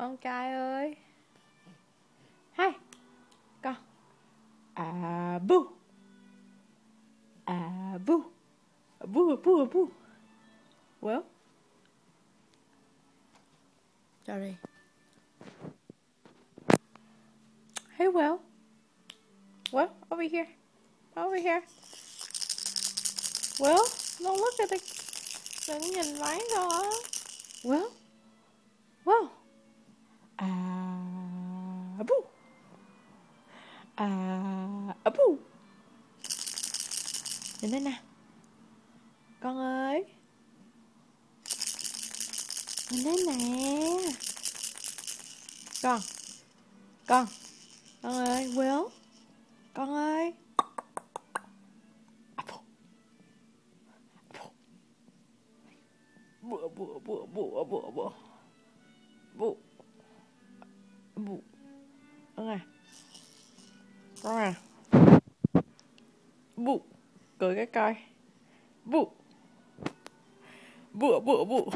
Con trai ơi. Hai con. À bu. À bu. Bu bu bu. Well. Sorry. Hey, Will. Well, over here. Over here. Well, don't look at the... Đừng nhìn máy con á. Well. Well. À bu. À bu. Nhìn đây nè. Con ơi. Nhìn đây nè. Con. Con ơi, Will. Con ơi. Bụa bụa bụa bụa bụa bụa. Bụa. Bụa. Con à. Con à. Bụa. Cười cái coi. Bụa. Bụa bụa bụa.